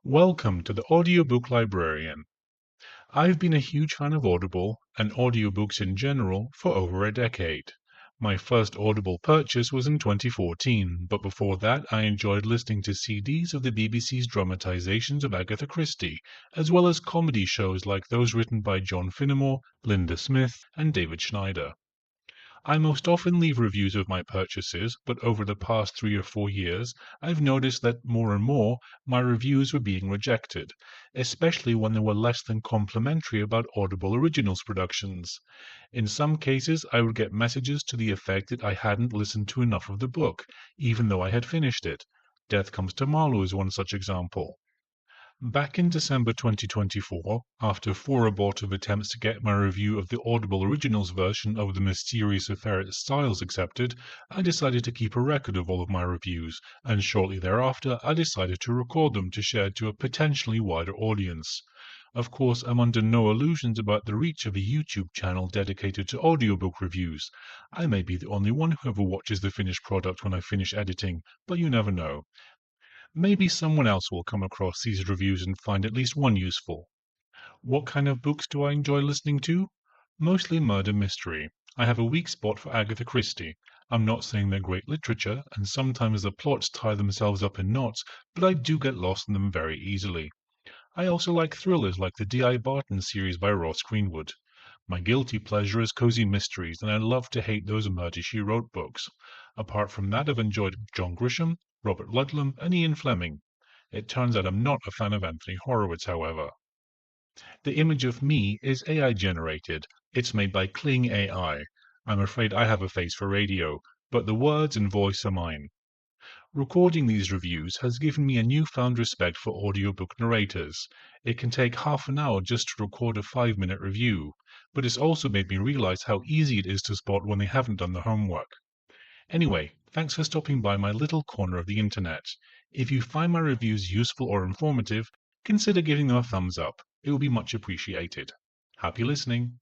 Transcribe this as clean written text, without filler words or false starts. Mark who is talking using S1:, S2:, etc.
S1: Welcome to the Audiobook Librarian. I've been a huge fan of Audible and audiobooks in general for over a decade. My first Audible purchase was in 2014, but before that I enjoyed listening to CDs of the BBC's dramatizations of Agatha Christie, as well as comedy shows like those written by John Finnemore, Linda Smith, and David Schneider. I most often leave reviews of my purchases, but over the past 3 or 4 years, I've noticed that more and more my reviews were being rejected, especially when they were less than complimentary about Audible Originals productions. In some cases, I would get messages to the effect that I hadn't listened to enough of the book, even though I had finished it. Death Comes to Marlowe is one such example. Back in December 2024, after 4 abortive attempts to get my review of the Audible Originals version of The Mysterious Affair at Styles accepted, I decided to keep a record of all of my reviews, and shortly thereafter I decided to record them to share to a potentially wider audience. Of course, I'm under no illusions about the reach of a YouTube channel dedicated to audiobook reviews. I may be the only one who ever watches the finished product when I finish editing, but you never know. Maybe someone else will come across these reviews and find at least one useful. What kind of books do I enjoy listening to? Mostly murder mystery. I have a weak spot for Agatha Christie. I'm not saying they're great literature, and sometimes the plots tie themselves up in knots, but I do get lost in them very easily. I also like thrillers like the D.I. Barton series by Ross Greenwood. My guilty pleasure is cozy mysteries, and I love to hate those Murder, She Wrote books. Apart from that, I've enjoyed John Grisham, Robert Ludlum, and Ian Fleming. It turns out I'm not a fan of Anthony Horowitz, however. The image of me is AI generated. It's made by Kling AI. I'm afraid I have a face for radio, but the words and voice are mine. Recording these reviews has given me a newfound respect for audiobook narrators. It can take half an hour just to record a 5-minute review, but it's also made me realize how easy it is to spot when they haven't done the homework. Anyway, thanks for stopping by my little corner of the internet. If you find my reviews useful or informative, consider giving them a thumbs up. It will be much appreciated. Happy listening.